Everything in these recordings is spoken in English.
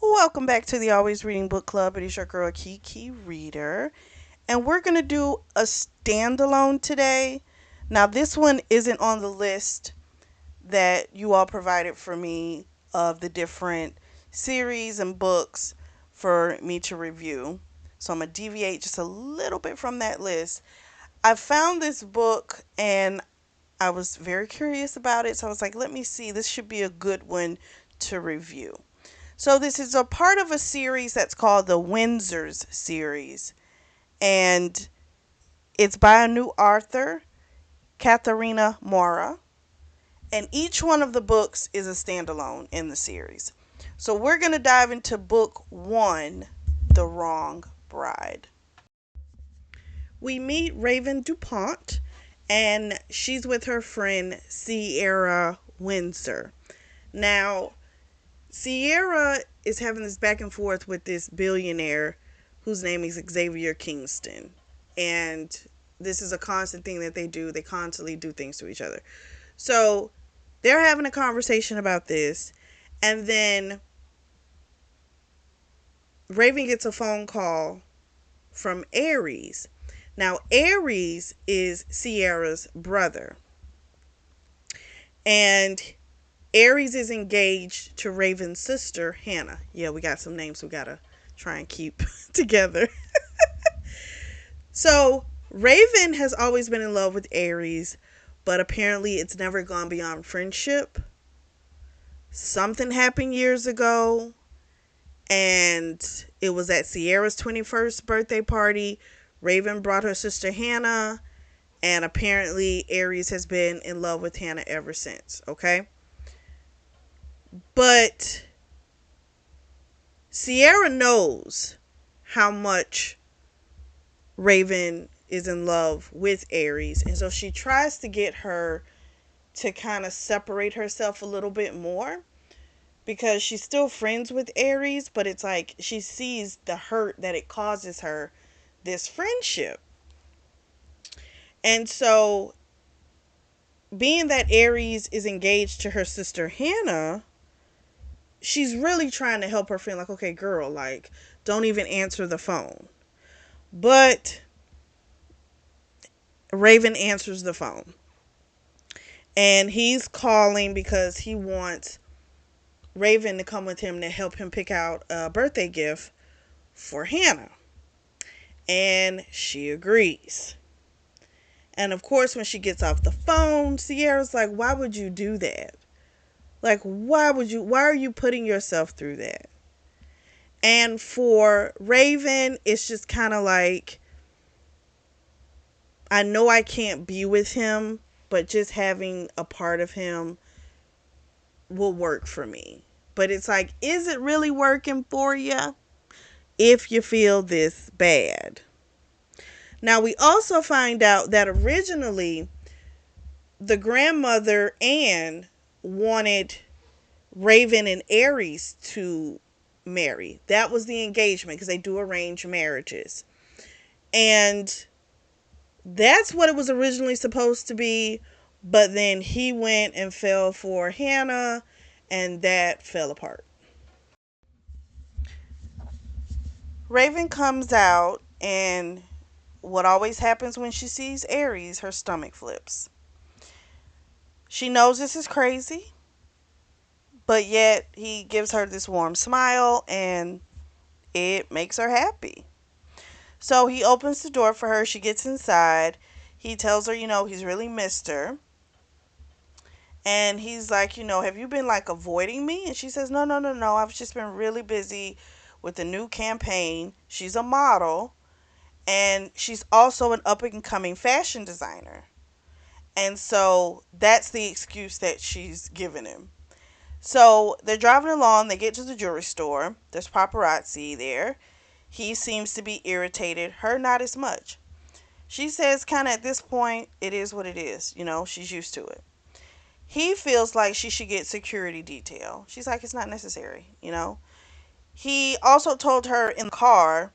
Welcome back to the Always Reading Book Club. It is your girl Kiki Reader, and we're going to do a standalone today. Now, this one isn't on the list that you all provided for me of the different series and books for me to review. So I'm going to deviate just a little bit from that list. I found this book and I was very curious about it. So I was like, let me see. This should be a good one to review. So this is a part of a series that's called the Windsors Series, and it's by a new author, Catharina Maura, and each one of the books is a standalone in the series. So we're going to dive into book 1, The Wrong Bride. We meet Raven DuPont, and she's with her friend Sierra Windsor. Now, Sierra is having this back and forth with this billionaire whose name is Xavier Kingston. And this is a constant thing that they do. They constantly do things to each other. So they're having a conversation about this. And then Raven gets a phone call from Aries. Now, Aries is Sierra's brother. And Aries is engaged to Raven's sister, Hannah. Yeah, we got some names we gotta try and keep together. So, Raven has always been in love with Aries, but apparently it's never gone beyond friendship. Something happened years ago, and it was at Sierra's 21st birthday party. Raven brought her sister Hannah, and apparently Aries has been in love with Hannah ever since, okay? But Sierra knows how much Raven is in love with Aries, and so she tries to get her to kind of separate herself a little bit more because she's still friends with Aries, but it's like she sees the hurt that it causes her, this friendship. And so, being that Aries is engaged to her sister Hannah, she's really trying to help her friend, like, okay, girl, like, don't even answer the phone. But Raven answers the phone. And he's calling because he wants Raven to come with him to help him pick out a birthday gift for Hannah. And she agrees. And of course, when she gets off the phone, Sierra's like, why would you do that? Like, why are you putting yourself through that? And for Raven, it's just kind of like, I know I can't be with him, but just having a part of him will work for me. But it's like, is it really working for you if you feel this bad? Now, we also find out that originally the grandmother, Anne, wanted Raven and Aries to marry. That was the engagement because they do arrange marriages. And that's what it was originally supposed to be. But then he went and fell for Hannah, and that fell apart. Raven comes out, and what always happens when she sees Aries, her stomach flips. She knows this is crazy, but yet he gives her this warm smile, and it makes her happy. So he opens the door for her. She gets inside. He tells her, he's really missed her. And he's like, have you been like avoiding me? And she says, no, no, no, no. I've just been really busy with the new campaign. She's a model, and she's also an up and coming fashion designer. And so that's the excuse that she's given him. So they're driving along. They get to the jewelry store. There's paparazzi there. He seems to be irritated. Her, not as much. She says, kind of at this point, it is what it is. She's used to it. He feels like she should get security detail. She's like, it's not necessary. He also told her in the car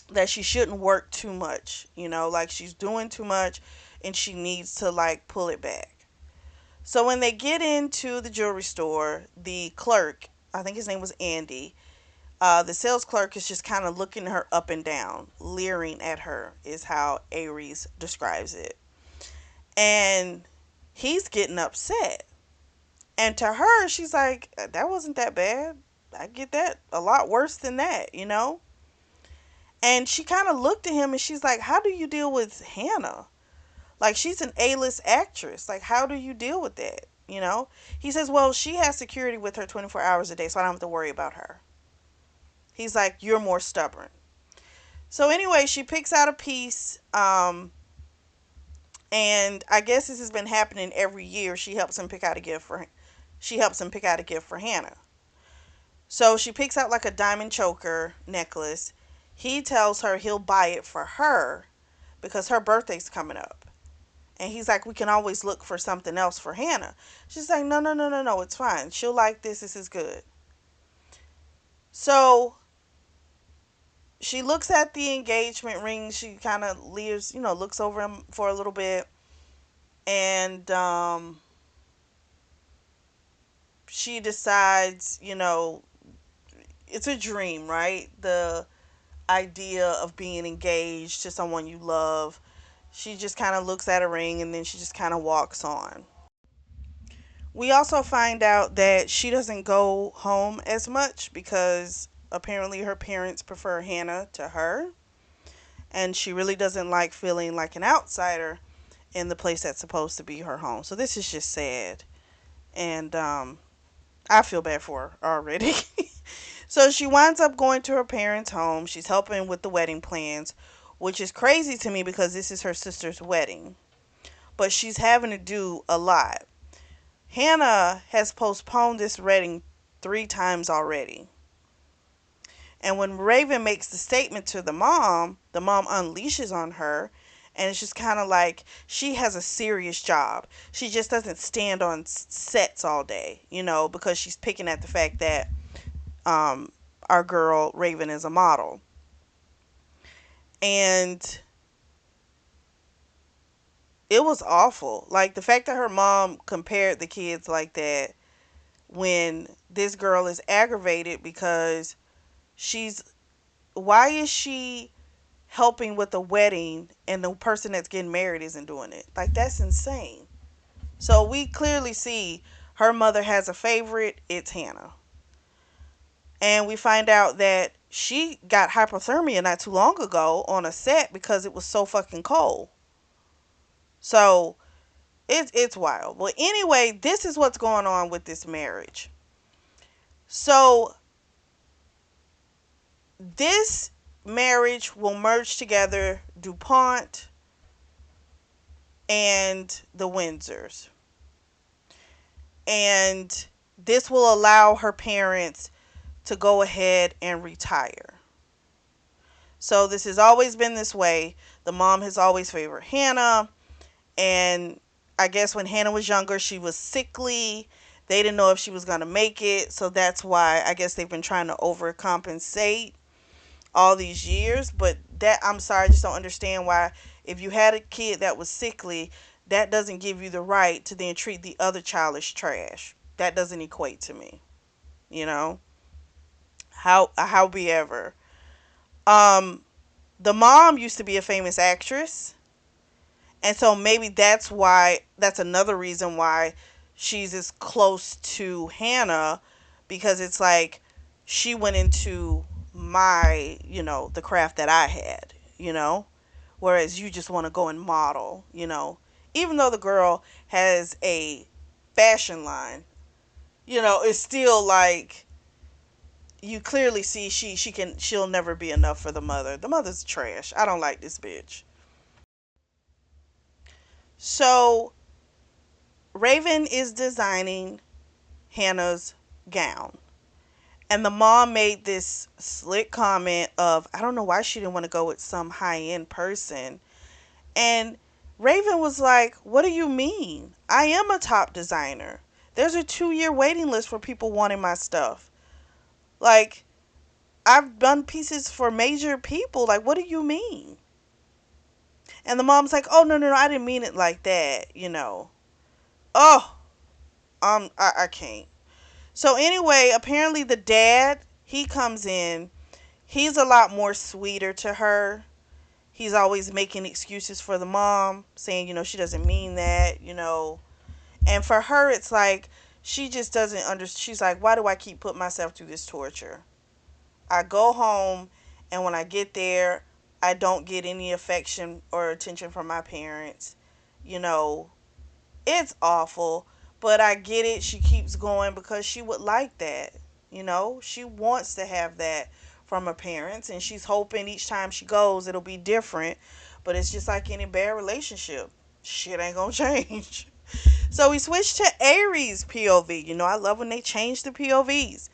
that she shouldn't work too much. Like she's doing too much and she needs to like pull it back. So when they get into the jewelry store, the clerk, I think his name was Andy, The sales clerk is just kind of looking her up and down, leering at her, is how Aries describes it. And he's getting upset. And to her, she's like, that wasn't that bad. I get that a lot worse than that. And she kind of looked at him and she's like, how do you deal with Hannah? Like, she's an A-list actress. Like, how do you deal with that? He says, well, she has security with her 24 hours a day, so I don't have to worry about her. He's like, you're more stubborn. So anyway, she picks out a piece, and I guess this has been happening every year. She helps him pick out a gift for Hannah. So she picks out like a diamond choker necklace. He tells her he'll buy it for her because her birthday's coming up. And he's like, we can always look for something else for Hannah. She's like, no, no, no, no, no, it's fine. She'll like this. This is good. So she looks at the engagement ring. She kind of leers, looks over him for a little bit. And she decides, it's a dream, right? The idea of being engaged to someone you love. She just kind of looks at a ring and then she just kind of walks on. We also find out that she doesn't go home as much because apparently her parents prefer Hannah to her. And she really doesn't like feeling like an outsider in the place that's supposed to be her home. So this is just sad. And I feel bad for her already. So she winds up going to her parents' home. She's helping with the wedding plans, which is crazy to me because this is her sister's wedding. But she's having to do a lot. Hannah has postponed this wedding 3 times already. And when Raven makes the statement to the mom unleashes on her. And it's just kind of like she has a serious job. She just doesn't stand on sets all day, because she's picking at the fact that our girl Raven is a model. And it was awful. Like, the fact that her mom compared the kids like that when this girl is aggravated because she's why is she helping with the wedding and the person that's getting married isn't doing it? Like, that's insane. So we clearly see her mother has a favorite. It's Hannah. And we find out that she got hypothermia not too long ago on a set because it was so fucking cold. So it's wild. Well, anyway, this is what's going on with this marriage. So this marriage will merge together DuPont and the Windsors. And this will allow her parents to go ahead and retire. So this has always been this way. The mom has always favored Hannah. And I guess when Hannah was younger, she was sickly. They didn't know if she was going to make it. So that's why I guess they've been trying to overcompensate all these years. But that, I'm sorry, I just don't understand why if you had a kid that was sickly, that doesn't give you the right to then treat the other child as trash. That doesn't equate to me. You know? How be ever. Um, the mom used to be a famous actress. And so maybe that's another reason why she's as close to Hannah, because it's like she went into my, the craft that I had. Whereas you just want to go and model. Even though the girl has a fashion line, it's still like you clearly see she'll never be enough for the mother. The mother's trash. I don't like this bitch. So Raven is designing Hannah's gown. And the mom made this slick comment of, I don't know why she didn't want to go with some high end person. And Raven was like, what do you mean? I am a top designer. There's a 2-year waiting list for people wanting my stuff. Like, I've done pieces for major people. Like, what do you mean? And the mom's like, oh, no, no, no, I didn't mean it like that. Oh, I can't. So anyway, apparently the dad, he comes in. He's a lot more sweeter to her. He's always making excuses for the mom, saying, she doesn't mean that. And for her, it's like she just doesn't understand. She's like, why do I keep putting myself through this torture? I go home, and when I get there, I don't get any affection or attention from my parents. You know, it's awful, but I get it. She keeps going because she would like that. She wants to have that from her parents, and she's hoping each time she goes it'll be different. But it's just like any bad relationship. Shit ain't gonna change. So we switched to Aries POV. I love when they change the POVs.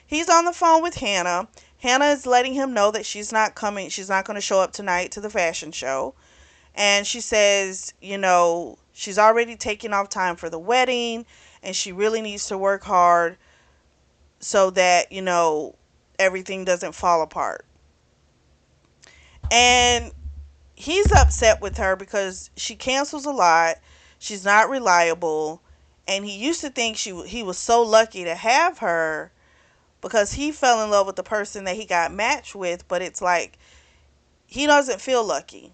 He's on the phone with Hannah. Hannah is letting him know that she's not coming. She's not going to show up tonight to the fashion show. And she says, she's already taken off time for the wedding and she really needs to work hard so that, everything doesn't fall apart. And he's upset with her because she cancels a lot. She's not reliable. And he used to think he was so lucky to have her because he fell in love with the person that he got matched with, but it's like he doesn't feel lucky.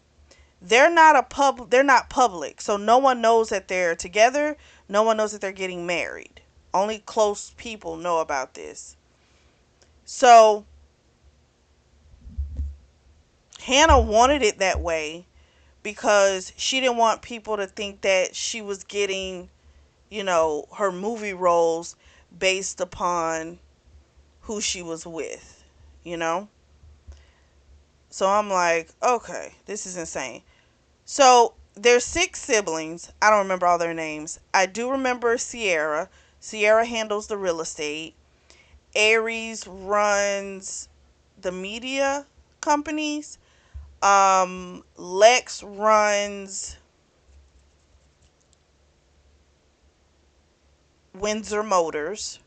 They're not public, so no one knows that they're together. No one knows that they're getting married. Only close people know about this. So Hannah wanted it that way because she didn't want people to think that she was getting, her movie roles based upon who she was with, you know? So I'm like, okay, this is insane. So there's 6 siblings. I don't remember all their names. I do remember Sierra. Sierra handles the real estate. Aries runs the media companies. Lex runs Windsor Motors.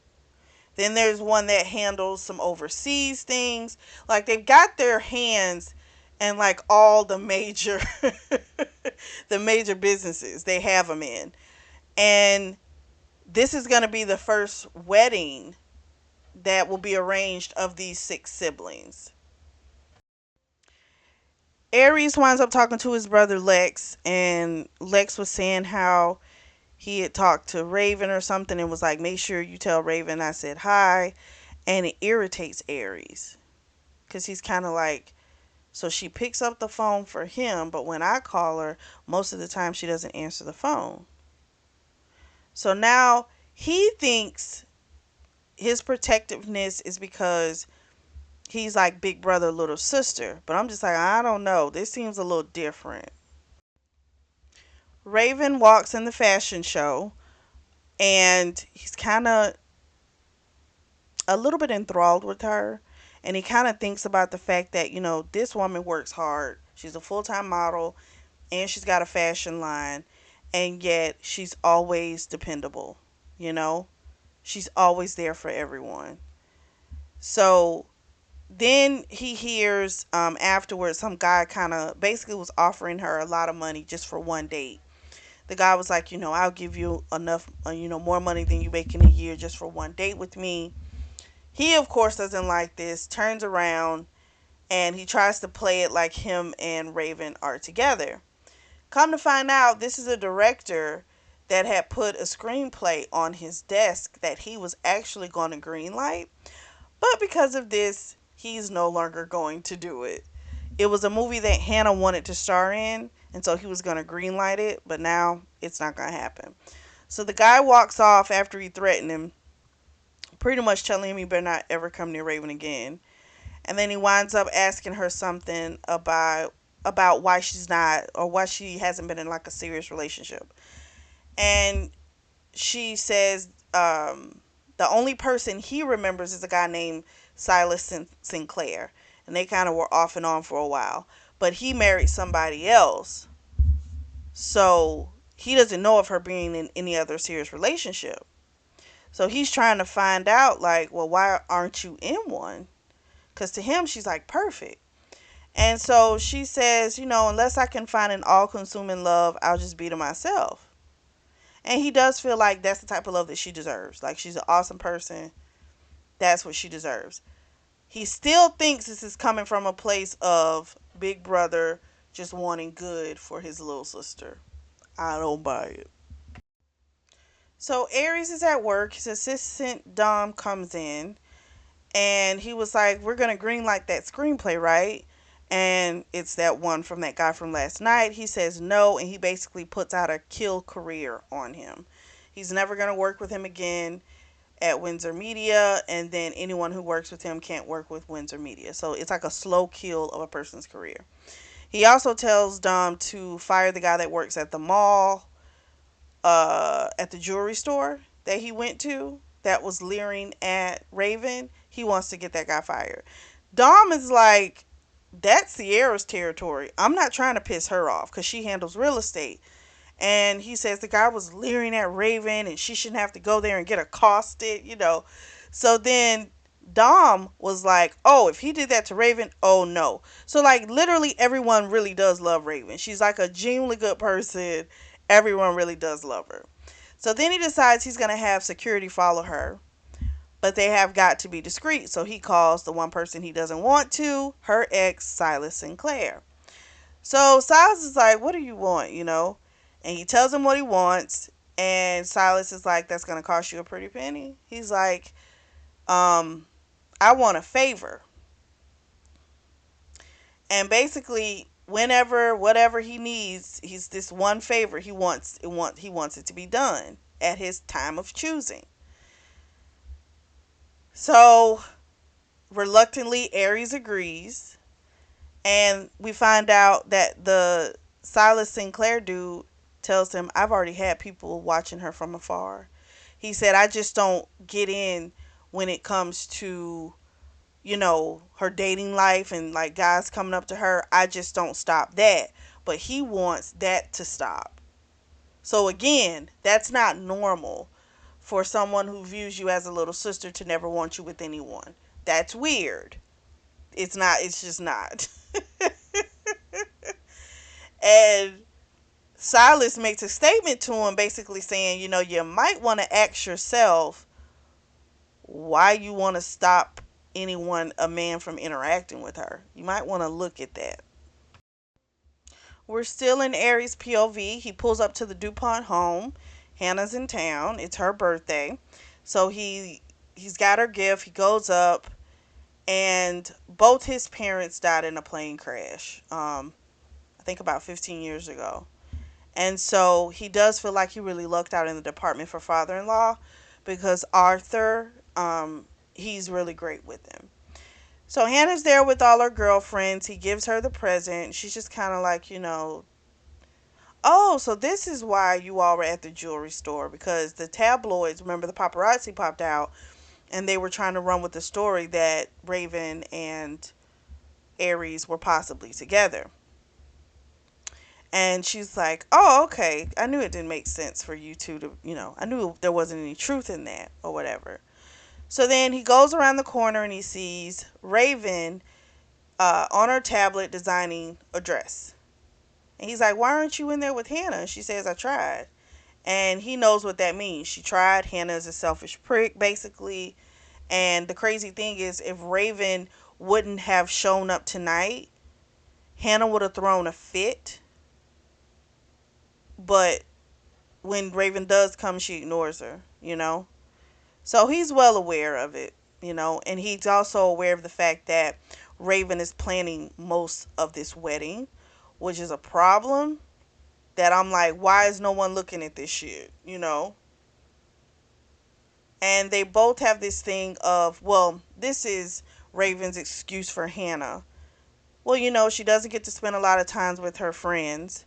Then there's one that handles some overseas things. Like they've got their hands in like all the major the major businesses. They have them in. And this is going to be the first wedding that will be arranged of these 6 siblings. Aries winds up talking to his brother Lex, and Lex was saying how he had talked to Raven or something and was like, make sure you tell Raven I said hi. And it irritates Aries because he's kind of like, so she picks up the phone for him, but when I call her, most of the time she doesn't answer the phone. So now he thinks his protectiveness is because he's like big brother, little sister. But I'm just like, I don't know. This seems a little different. Raven walks in the fashion show and he's kind of a little bit enthralled with her. And he kind of thinks about the fact that, this woman works hard. She's a full time model and she's got a fashion line. And yet she's always dependable. You know, she's always there for everyone. So then he hears afterwards some guy kind of basically was offering her a lot of money just for one date. The guy was like, I'll give you enough, more money than you make in a year just for one date with me. He, of course, doesn't like this, turns around, and he tries to play it like him and Raven are together. Come to find out, this is a director that had put a screenplay on his desk that he was actually going to greenlight. But because of this, he's no longer going to do it. It was a movie that Hannah wanted to star in, and so he was going to greenlight it, but now it's not going to happen. So the guy walks off after he threatened him, pretty much telling him he better not ever come near Raven again. And then he winds up asking her something about why she's not or why she hasn't been in like a serious relationship. And she says the only person he remembers is a guy named Silas Sinclair. And they kind of were off and on for a while. But he married somebody else. So he doesn't know of her being in any other serious relationship. So he's trying to find out, like, well, why aren't you in one? Because to him, she's like perfect. And so she says, unless I can find an all consuming love, I'll just be to myself. And he does feel like that's the type of love that she deserves. Like, she's an awesome person. That's what she deserves. He still thinks this is coming from a place of Big Brother just wanting good for his little sister. I don't buy it. So Aries is at work. His assistant Dom comes in and he was like, "We're gonna greenlight that screenplay, right?" And it's that one from that guy from last night. He says no, and he basically puts out a kill career on him. He's never gonna work with him again at Windsor Media, and then anyone who works with him can't work with Windsor Media. So it's like a slow kill of a person's career. He also tells Dom to fire the guy that works at the mall, at the jewelry store that he went to that was leering at Raven. He wants to get that guy fired. Dom is like, that's Sierra's territory. I'm not trying to piss her off because she handles real estate. And he says the guy was leering at Raven and she shouldn't have to go there and get accosted. So then Dom was like, oh, if he did that to Raven, oh no. So, like, literally everyone really does love Raven. She's like a genuinely good person. Everyone really does love her. So then he decides he's going to have security follow her, but they have got to be discreet. So he calls the one person he doesn't want to, her ex, Silas Sinclair. So Silas is like, what do you want, And he tells him what he wants. And Silas is like, that's going to cost you a pretty penny. He's like, I want a favor. And basically, whenever, whatever he needs, he's this one favor he wants it to be done at his time of choosing. So reluctantly, Aries agrees. And we find out that the Silas Sinclair dude tells him, I've already had people watching her from afar. He said, I just don't get in when it comes to, her dating life and like guys coming up to her. I just don't stop that. But he wants that to stop. So again, that's not normal for someone who views you as a little sister to never want you with anyone. That's weird. It's just not. And Silas makes a statement to him basically saying, you might want to ask yourself why you want to stop a man from interacting with her. You might want to look at that. We're still in Aries POV. He pulls up to the DuPont home. Hannah's in town. It's her birthday. So he's got her gift. He goes up and both his parents died in a plane crash. I think about 15 years ago. And so he does feel like he really lucked out in the department for father-in-law because Arthur, he's really great with him. So Hannah's there with all her girlfriends. He gives her the present. She's just kind of like, oh, so this is why you all were at the jewelry store, because the tabloids, remember the paparazzi popped out and they were trying to run with the story that Raven and Aries were possibly together. And she's like, oh, okay. I knew it didn't make sense for you two to, I knew there wasn't any truth in that or whatever. So then he goes around the corner and he sees Raven on her tablet designing a dress. And he's like, why aren't you in there with Hannah? And she says, I tried. And he knows what that means. She tried. Hannah is a selfish prick, basically. And the crazy thing is, if Raven wouldn't have shown up tonight, Hannah would have thrown a fit. But when Raven does come, she ignores her. So he's well aware of it. And he's also aware of the fact that Raven is planning most of this wedding, which is a problem that I'm like, why is no one looking at this shit? And they both have this thing of, well, this is Raven's excuse for Hannah. Well, she doesn't get to spend a lot of times with her friends,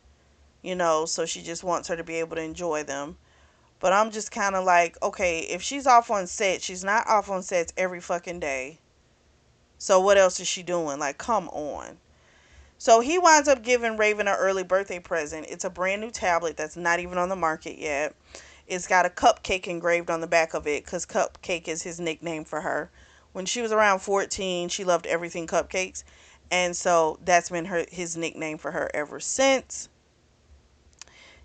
so she just wants her to be able to enjoy them. But I'm just kind of like, okay, if she's off on set, she's not off on sets every fucking day. So what else is she doing? Like, come on. So he winds up giving Raven an early birthday present. It's a brand new tablet that's not even on the market yet. It's got a cupcake engraved on the back of it because Cupcake is his nickname for her. When she was around 14, she loved everything cupcakes. And so that's been his nickname for her ever since.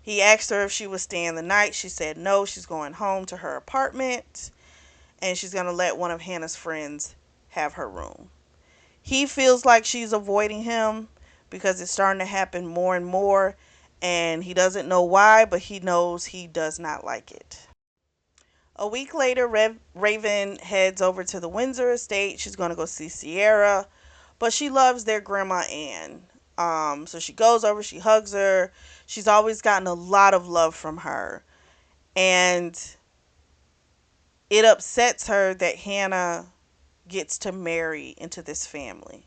He asked her if she was staying the night. She said no, she's going home to her apartment. And she's going to let one of Hannah's friends have her room. He feels like she's avoiding him because it's starting to happen more and more, and he doesn't know why, but he knows he does not like it. A week later, Raven heads over to the Windsor estate. She's going to go see Sierra, but she loves their grandma Anne. So she goes over, she hugs her. She's always gotten a lot of love from her. And it upsets her that Hannah gets to marry into this family.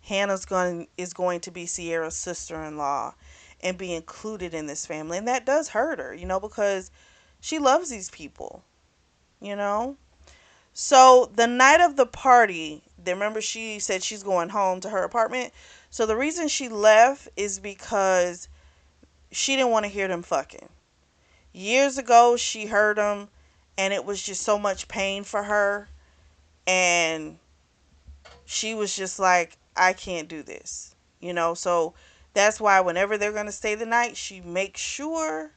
Hannah's going to be Sierra's sister-in-law and be included in this family, and that does hurt her, because she loves these people, you know. So the night of the party, remember she said she's going home to her apartment. So the reason she left is because she didn't want to hear them fucking. Years ago, she heard them, and it was just so much pain for her, and she was just like, I can't do this, So that's why whenever they're going to stay the night, she makes sure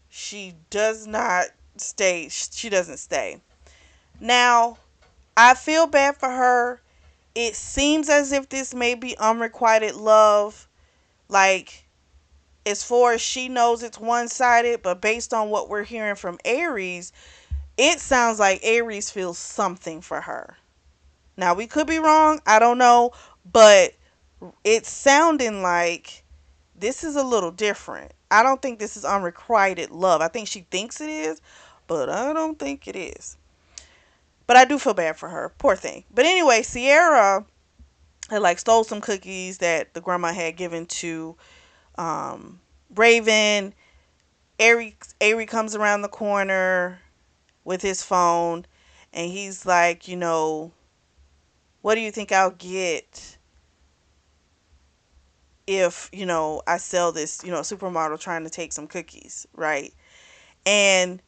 she does not stay. She doesn't stay. Now, I feel bad for her. It seems as if this may be unrequited love. Like, as far as she knows, it's one-sided, but based on what we're hearing from Aries, it sounds like Aries feels something for her. Now, we could be wrong. I don't know. But it's sounding like this is a little different. I don't think this is unrequited love. I think she thinks it is, but I don't think it is. But I do feel bad for her. Poor thing. But anyway, Sierra had stole some cookies that the grandma had given to Raven. Ari comes around the corner with his phone, and he's like, what do you think I'll get if, I sell this, supermodel trying to take some cookies, right? And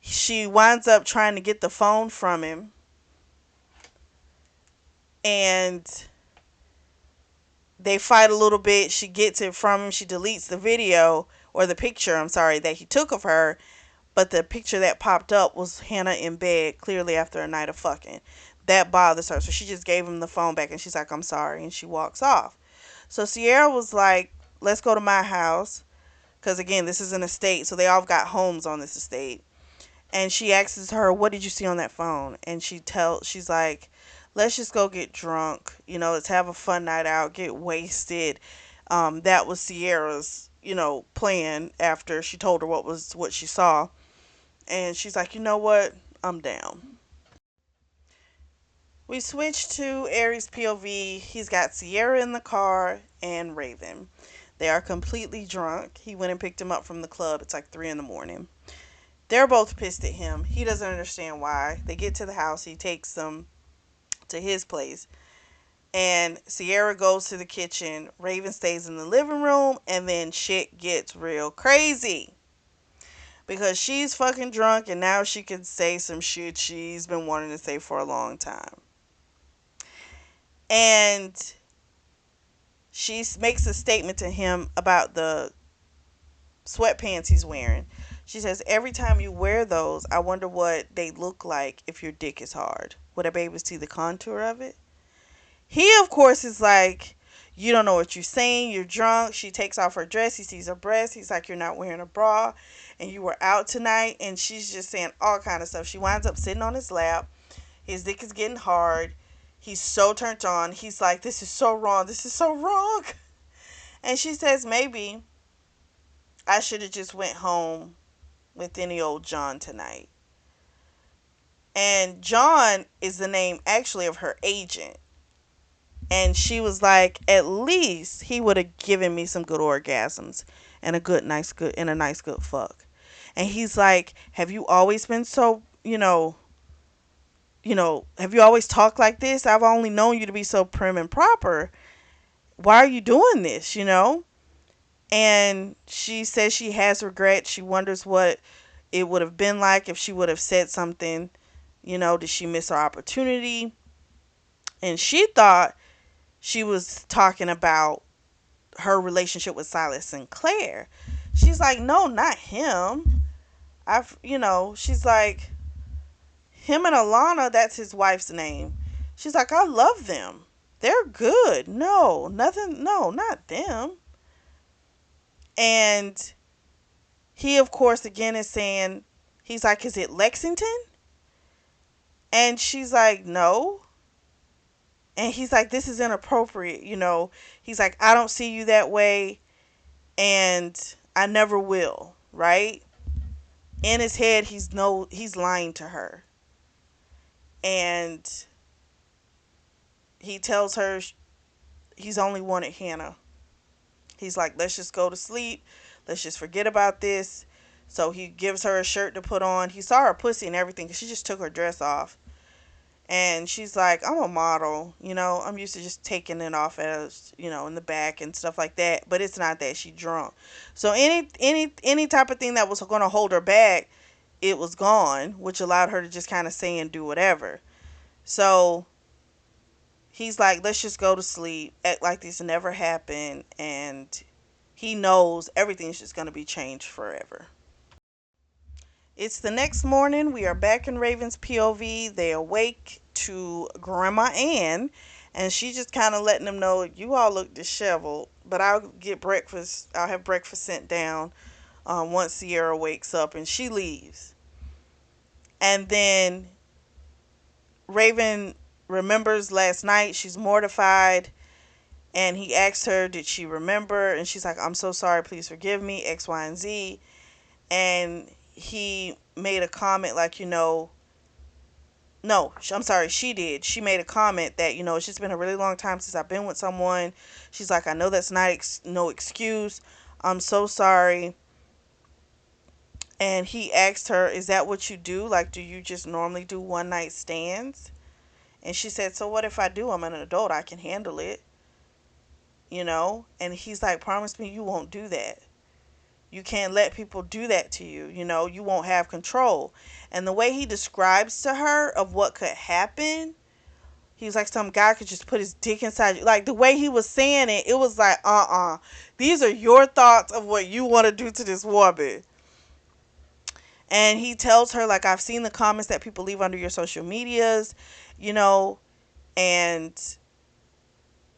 she winds up trying to get the phone from him, and they fight a little bit. She gets it from him. She deletes the video, or the picture, I'm sorry, that he took of her. But the picture that popped up was Hannah in bed, clearly after a night of fucking. That bothers her. So she just gave him the phone back, and she's like, I'm sorry. And she walks off. So Sierra was like, let's go to my house. Because, again, this is an estate. So they all got homes on this estate. And she asks her, what did you see on that phone? And she's like, let's just go get drunk. Let's have a fun night out, get wasted. That was Sierra's, plan after she told her what she saw. And she's like, you know what? I'm down. We switch to Aries POV. He's got Sierra in the car and Raven. They are completely drunk. He went and picked him up from the club. It's like 3 in the morning. They're both pissed at him. He doesn't understand why. They get to the house. He takes them to his place. And Sierra goes to the kitchen. Raven stays in the living room. And then shit gets real crazy. Because she's fucking drunk, and now she can say some shit she's been wanting to say for a long time. And she makes a statement to him about the sweatpants he's wearing. She says, every time you wear those, I wonder what they look like if your dick is hard. Would I be able to see the contour of it? He, of course, is like, you don't know what you're saying. You're drunk. She takes off her dress. He sees her breast. He's like, you're not wearing a bra and you were out tonight. And she's just saying all kind of stuff. She winds up sitting on his lap. His dick is getting hard. He's so turned on. He's like, this is so wrong. This is so wrong. And she says, maybe I should have just went home with any old John tonight. And John is the name actually of her agent. And she was like, at least he would have given me some good orgasms and a nice good fuck. And he's like, have you always been so, have you always talked like this? I've only known you to be so prim and proper. Why are you doing this, And she says she has regrets. She wonders what it would have been like if she would have said something. Did she miss her opportunity? And she thought she was talking about her relationship with Silas Sinclair. She's like, no, not him. She's like, him and Alana, that's his wife's name. She's like, I love them. They're good. No, nothing. No, not them. And he, of course, again is saying, he's like, is it Lexington? And she's like, no. And he's like, this is inappropriate. He's like, I don't see you that way. And I never will. Right? In his head, he's lying to her. And he tells her he's only wanted Hannah. He's like, let's just go to sleep. Let's just forget about this. So he gives her a shirt to put on. He saw her pussy and everything because she just took her dress off. And she's like, I'm a model. I'm used to just taking it off as, in the back and stuff like that. But it's not that. She drunk. So any type of thing that was going to hold her back, it was gone, which allowed her to just kind of say and do whatever. So he's like, let's just go to sleep, act like this never happened, and he knows everything's just going to be changed forever. It's the next morning. We are back in Raven's POV. They awake to Grandma Ann, and she just kind of letting them know, you all look disheveled, but I'll get breakfast. I'll have breakfast sent down once Sierra wakes up, and she leaves. And then Raven remembers last night. She's mortified. And he asked her, did she remember? And she's like, I'm so sorry. Please forgive me, X, Y, and Z. And he made a comment like, no, I'm sorry, she did. She made a comment that, it's just been a really long time since I've been with someone. She's like, I know that's not no excuse. I'm so sorry. And he asked her, is that what you do? Like, do you just normally do one night stands? And she said, so what if I do? I'm an adult. I can handle it. And he's like, promise me you won't do that. You can't let people do that to you. You won't have control. And the way he describes to her of what could happen, he's like, some guy could just put his dick inside you. Like, the way he was saying it, it was like, these are your thoughts of what you want to do to this woman. And he tells her, like, I've seen the comments that people leave under your social medias, and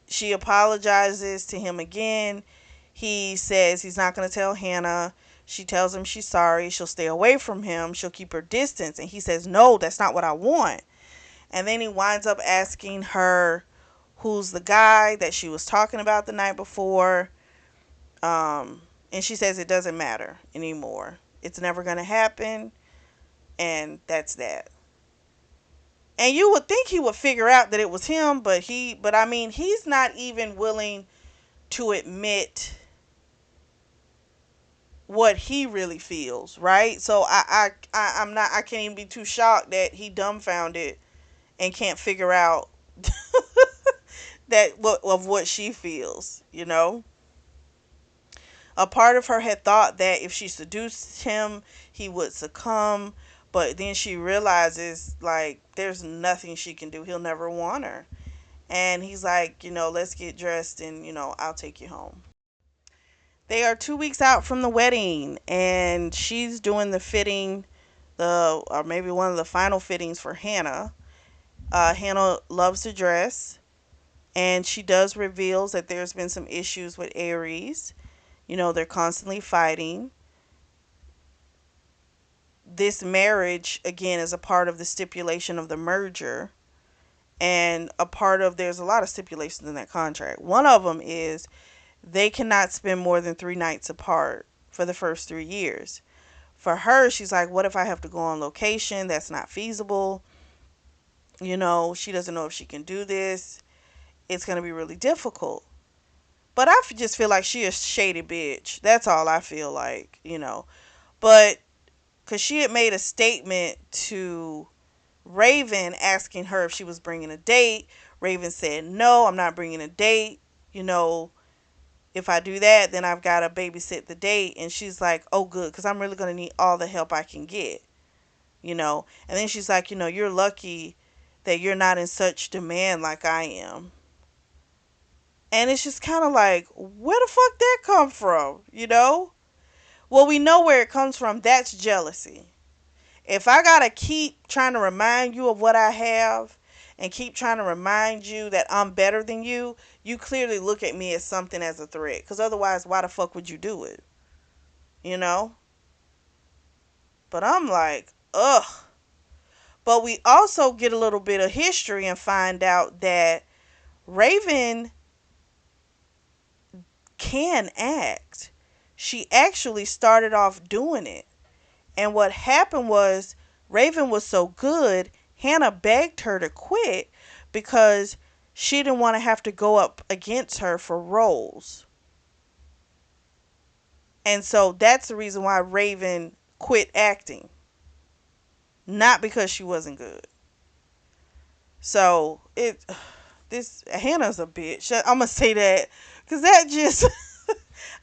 she apologizes to him again. He says he's not going to tell Hannah. She tells him she's sorry. She'll stay away from him. She'll keep her distance. And he says, no, that's not what I want. And then he winds up asking her who's the guy that she was talking about the night before. And she says it doesn't matter anymore. It's never going to happen. And that's that. And you would think he would figure out that it was him, but I mean, he's not even willing to admit what he really feels, right? So I can't even be too shocked that he dumbfounded and can't figure out what she feels. A part of her had thought that if she seduced him, he would succumb, but then she realizes, like, there's nothing she can do. He'll never want her. And he's like, let's get dressed and, I'll take you home. They are 2 weeks out from the wedding, and she's doing the fitting, or maybe one of the final fittings for Hannah. Hannah loves to dress, and she does reveals that there's been some issues with Aries. They're constantly fighting. This marriage, again, is a part of the stipulation of the merger, and there's a lot of stipulations in that contract. One of them is they cannot spend more than 3 nights apart for the first 3 years. For her, she's like, what if I have to go on location? That's not feasible. She doesn't know if she can do this. It's going to be really difficult. But I just feel like she a shady bitch. That's all I feel like. But because she had made a statement to Raven asking her if she was bringing a date. Raven said, no, I'm not bringing a date. If I do that, then I've got to babysit the date. And she's like, oh, good, because I'm really going to need all the help I can get. And then she's like, you're lucky that you're not in such demand like I am. And it's just kind of like, where the fuck that come from? Well, we know where it comes from. That's jealousy. If I gotta keep trying to remind you of what I have and keep trying to remind you that I'm better than you clearly look at me as something as a threat. Because otherwise, why the fuck would you do it? You know? But I'm like, ugh. But we also get a little bit of history and find out that Raven can act. She actually started off doing it. And what happened was Raven was so good, Hannah begged her to quit because she didn't want to have to go up against her for roles. And so that's the reason why Raven quit acting. Not because she wasn't good. So it this Hannah's a bitch. I'm gonna say that because that just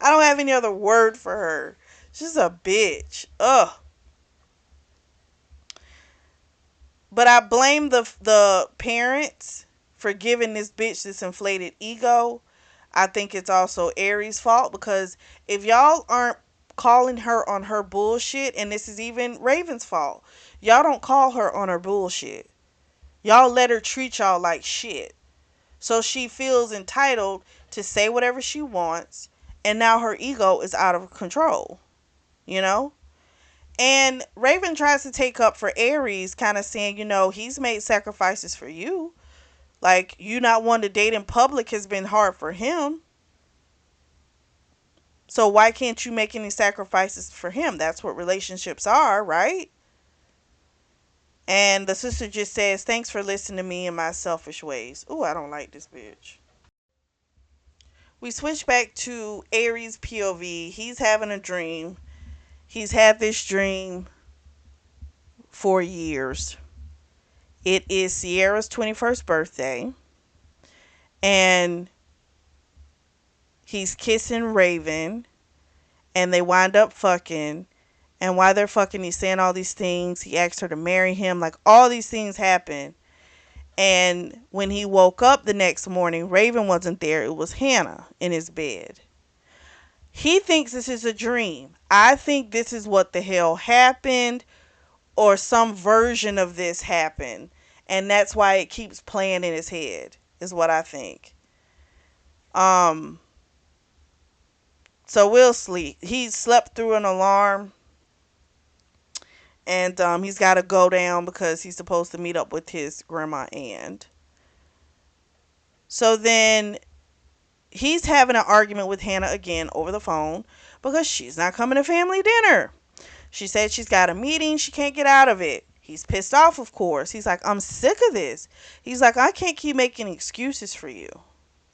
I don't have any other word for her. She's a bitch. Ugh. But I blame the parents for giving this bitch this inflated ego. I think it's also Aries' fault because if y'all aren't calling her on her bullshit, and this is even Raven's fault, y'all don't call her on her bullshit. Y'all let her treat y'all like shit. So she feels entitled to say whatever she wants, and now her ego is out of control, you know? And Raven tries to take up for Aries, kind of saying, he's made sacrifices for you. Like, you not wanting to date in public has been hard for him. So why can't you make any sacrifices for him? That's what relationships are, right? And the sister just says, thanks for listening to me and my selfish ways. Ooh, I don't like this bitch. We switch back to Aries' POV. He's having a dream. He's had this dream for years. It is Sierra's 21st birthday. And he's kissing Raven. And they wind up fucking. And while they're fucking, he's saying all these things. He asks her to marry him. Like, all these things happen. And when he woke up the next morning, Raven wasn't there. It was Hannah in his bed. He thinks this is a dream. I think this is what the hell happened, or some version of this happened. And that's why it keeps playing in his head, is what I think. So we'll sleep. He slept through an alarm. And he's got to go down because he's supposed to meet up with his grandma Ann. So then he's having an argument with Hannah again over the phone because she's not coming to family dinner. She said she's got a meeting. She can't get out of it. He's pissed off, of course. He's like, I'm sick of this. He's like, I can't keep making excuses for you.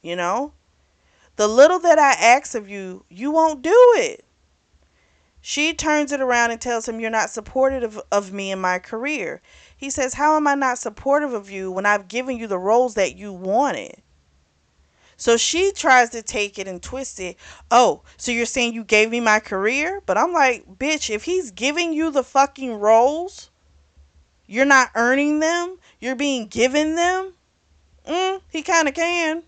You know? The little that I ask of you, you won't do it. She turns it around and tells him, you're not supportive of me in my career. He says, how am I not supportive of you when I've given you the roles that you wanted? So she tries to take it and twist it. Oh, so you're saying you gave me my career? But I'm like, bitch, if he's giving you the fucking roles, you're not earning them, you're being given them, he kind of can.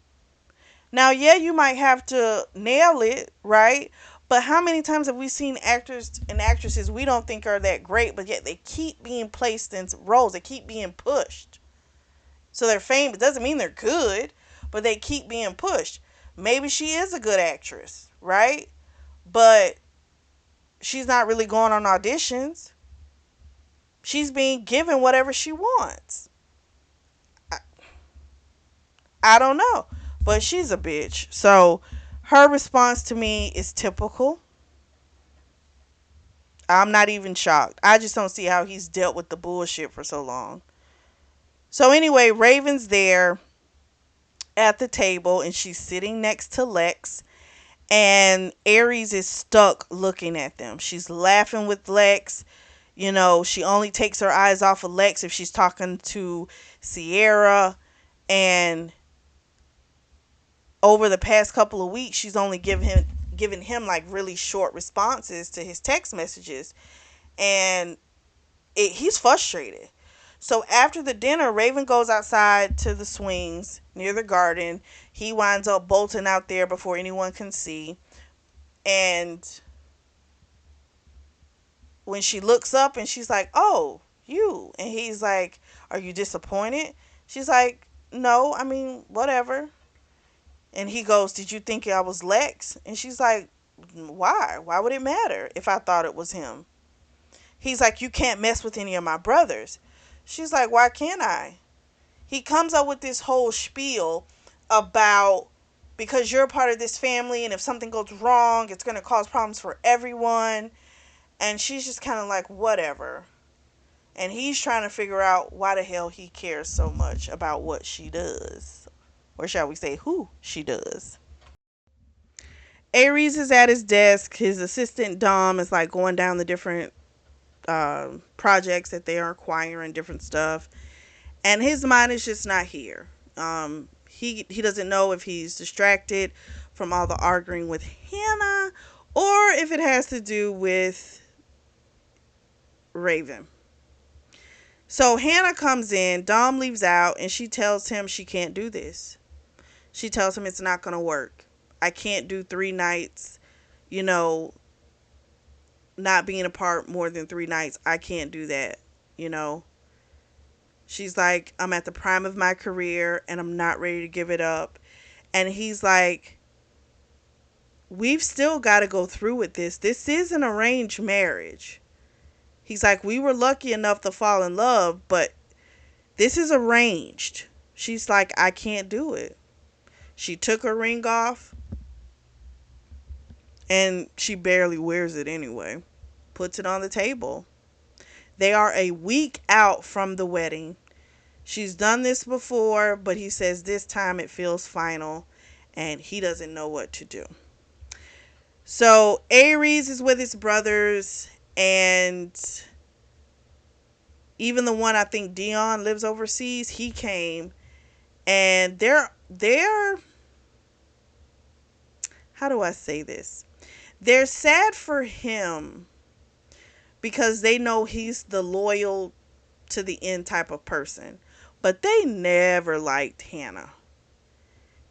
Now, yeah, you might have to nail it, right? But how many times have we seen actors and actresses we don't think are that great, but yet they keep being placed in roles, they keep being pushed. So they're famous. It doesn't mean they're good, but they keep being pushed. Maybe she is a good actress, right? But she's not really going on auditions. She's being given whatever she wants. I don't know. But she's a bitch. So her response to me is typical. I'm not even shocked. I just don't see how he's dealt with the bullshit for so long. So anyway, Raven's there at the table and she's sitting next to Lex. And Aries is stuck looking at them. She's laughing with Lex. She only takes her eyes off of Lex if she's talking to Sierra. And over the past couple of weeks, she's only given him like really short responses to his text messages. And he's frustrated. So after the dinner, Raven goes outside to the swings near the garden. He winds up bolting out there before anyone can see. And when she looks up and she's like, oh, You. And he's like, are you disappointed? She's like, no, I mean, whatever. And he goes, did you think I was Lex? And she's like, why? Why would it matter if I thought it was him? He's like, you can't mess with any of my brothers. She's like, why can't I? He comes up with this whole spiel about because you're a part of this family and if something goes wrong, it's going to cause problems for everyone. And she's just kind of like, whatever. And he's trying to figure out why the hell he cares so much about what she does. Or shall we say, who she does. Aries is at his desk. His assistant Dom is like going down the different projects that they are acquiring, different stuff. And his mind is just not here. He doesn't know if he's distracted from all the arguing with Hannah or if it has to do with Raven. So Hannah comes in, Dom leaves out, and she tells him she can't do this. She tells him it's not going to work. I can't do 3 nights, you know, not being apart more than 3 nights. I can't do that, you know. She's like, I'm at the prime of my career and I'm not ready to give it up. And he's like, we've still got to go through with this. This is an arranged marriage. He's like, we were lucky enough to fall in love, but this is arranged. She's like, I can't do it. She took her ring off and she barely wears it anyway. Puts it on the table. They are a week out from the wedding. She's done this before, but he says this time it feels final and he doesn't know what to do. So Aries is with his brothers, and even the one I think Dion lives overseas, he came, and they're how do I say this? They're sad for him because they know he's the loyal to the end type of person. But they never liked Hannah.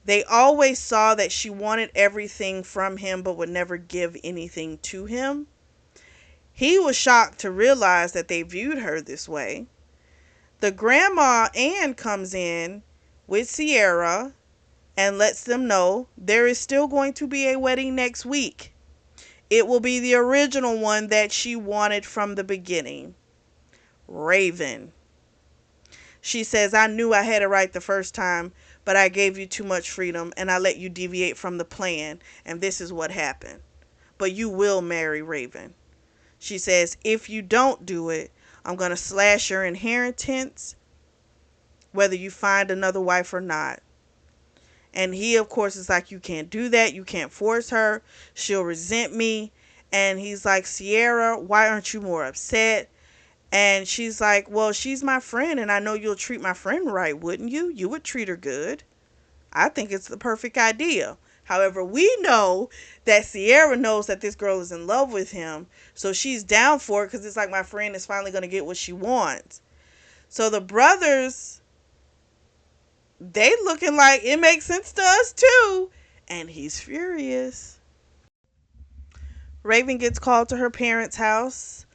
They always saw that she wanted everything from him but would never give anything to him. He was shocked to realize that they viewed her this way. The grandma Anne comes in with Sierra and lets them know there is still going to be a wedding next week. It will be the original one that she wanted from the beginning. Raven. She says, I knew I had it right the first time, but I gave you too much freedom and I let you deviate from the plan, and this is what happened. But you will marry Raven. She says, if you don't do it, I'm going to slash your inheritance, whether you find another wife or not. And he, of course, is like, you can't do that. You can't force her. She'll resent me. And he's like, Sierra, why aren't you more upset? And she's like, well, she's my friend, and I know you'll treat my friend right, wouldn't you? You would treat her good. I think it's the perfect idea. However, we know that Sierra knows that this girl is in love with him, so she's down for it because it's like my friend is finally going to get what she wants. So the brothers, they looking like it makes sense to us too, and he's furious. Raven gets called to her parents' house.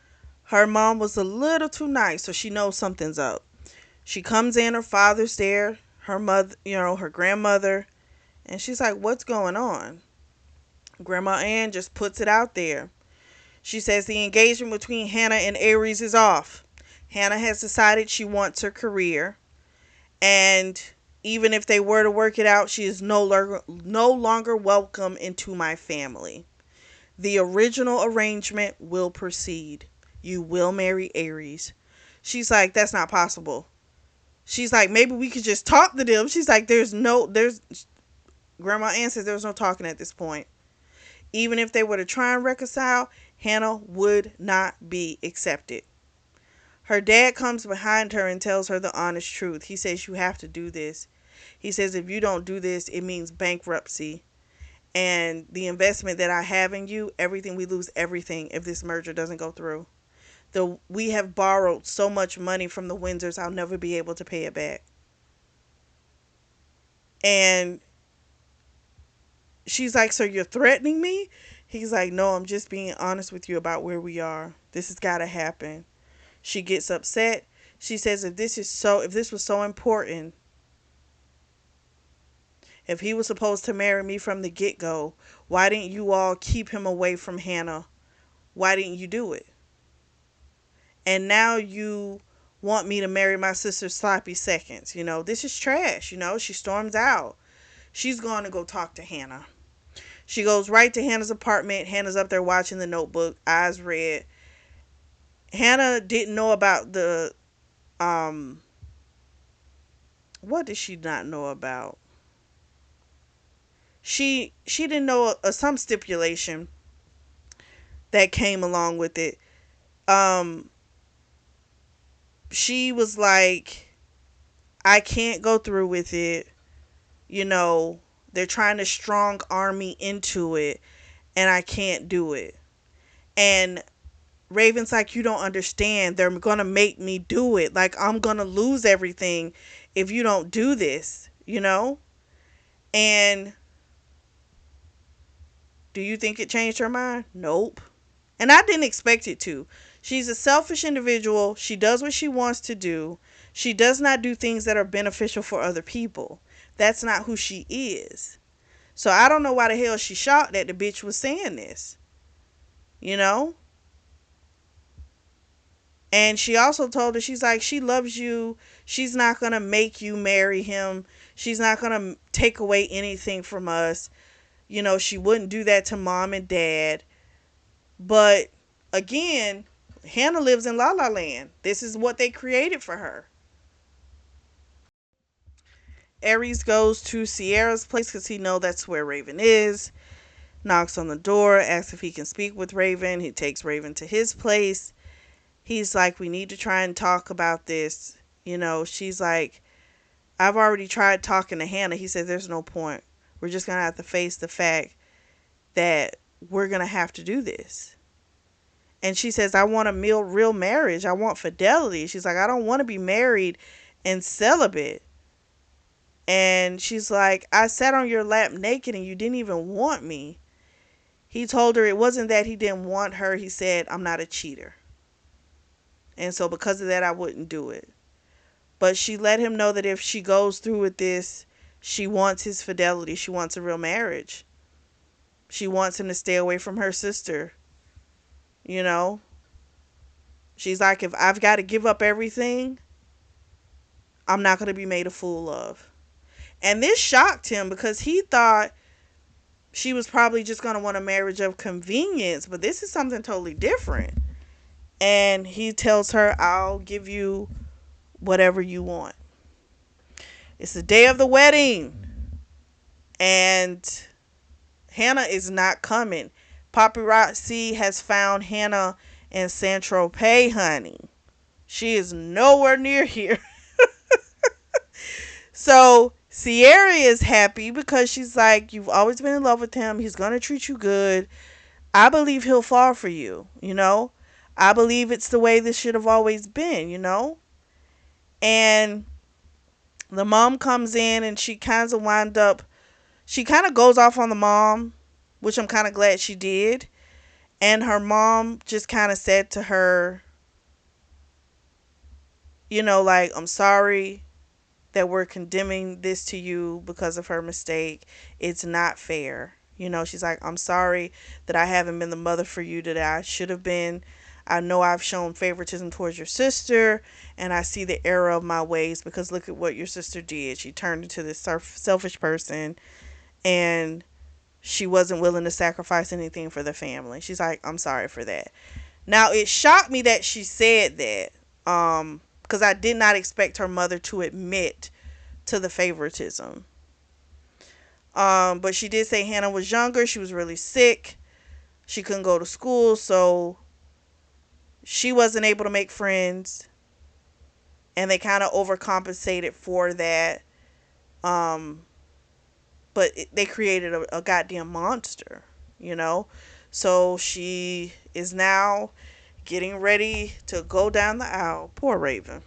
Her mom was a little too nice, so she knows something's up. She comes in, her father's there, her mother, her grandmother, and she's like, what's going on? Grandma Ann just puts it out there. She says the engagement between Hannah and Aries is off. Hannah has decided she wants her career, and even if they were to work it out, she is no longer welcome into my family. The original arrangement will proceed. You will marry Aries. She's like, that's not possible. She's like, maybe we could just talk to them. She's like, Grandma Ann says there's no talking at this point. Even if they were to try and reconcile, Hannah would not be accepted. Her dad comes behind her and tells her the honest truth. He says, you have to do this. He says, if you don't do this, it means bankruptcy. And the investment that I have in you, everything, we lose everything if this merger doesn't go through. We have borrowed so much money from the Windsors, I'll never be able to pay it back. And she's like, so you're threatening me? He's like, no, I'm just being honest with you about where we are. This has got to happen. She gets upset. She says, if this was so important, if he was supposed to marry me from the get go, why didn't you all keep him away from Hannah? Why didn't you do it? And now you want me to marry my sister sloppy seconds. This is trash. She storms out. She's going to go talk to Hannah. She goes right to Hannah's apartment. Hannah's up there watching The Notebook, eyes red. Hannah didn't know about the what did she not know about? She didn't know some stipulation that came along with it. Um she was like, I can't go through with it. You know, they're trying to strong arm me into it and I can't do it. And Raven's like, you don't understand. They're going to make me do it. Like, I'm going to lose everything if you don't do this. And do you think it changed her mind? Nope. And I didn't expect it to. She's a selfish individual. She does what she wants to do. She does not do things that are beneficial for other people. That's not who she is. So I don't know why the hell she shocked that the bitch was saying this. You know? And she also told her, she's like, she loves you. She's not going to make you marry him. She's not going to take away anything from us. She wouldn't do that to mom and dad. But again, Hannah lives in La La Land. This is what they created for her. Aries goes to Sierra's place because he knows that's where Raven is. Knocks on the door, asks if he can speak with Raven. He takes Raven to his place. He's like, we need to try and talk about this. She's like, I've already tried talking to Hannah. He said, there's no point. We're just going to have to face the fact that we're going to have to do this. And she says, I want a real marriage. I want fidelity. She's like, I don't want to be married and celibate. And she's like, I sat on your lap naked and you didn't even want me. He told her it wasn't that he didn't want her. He said, I'm not a cheater. And so because of that, I wouldn't do it. But she let him know that if she goes through with this, she wants his fidelity. She wants a real marriage. She wants him to stay away from her sister. You know? She's like, if I've got to give up everything, I'm not going to be made a fool of. And this shocked him because he thought she was probably just going to want a marriage of convenience. But this is something totally different. And he tells her, I'll give you whatever you want. It's the day of the wedding. And Hannah is not coming. Paparazzi has found Hannah in Saint-Tropez, honey. She is nowhere near here. So Sierra is happy because she's like, you've always been in love with him. He's going to treat you good. I believe he'll fall for you, I believe it's the way this should have always been. And the mom comes in and she kind of goes off on the mom, which I'm kind of glad she did. And her mom just kind of said to her, like, I'm sorry that we're condemning this to you because of her mistake. It's not fair. She's like, I'm sorry that I haven't been the mother for you that I should have been. I know I've shown favoritism towards your sister, and I see the error of my ways because look at what your sister did. She turned into this selfish person, and she wasn't willing to sacrifice anything for the family. She's like, I'm sorry for that. Now, it shocked me that she said that, because I did not expect her mother to admit to the favoritism. But she did say Hannah was younger. She was really sick. She couldn't go to school, so she wasn't able to make friends. And they kind of overcompensated for that. But they created a goddamn monster. So she is now getting ready to go down the aisle. Poor Raven.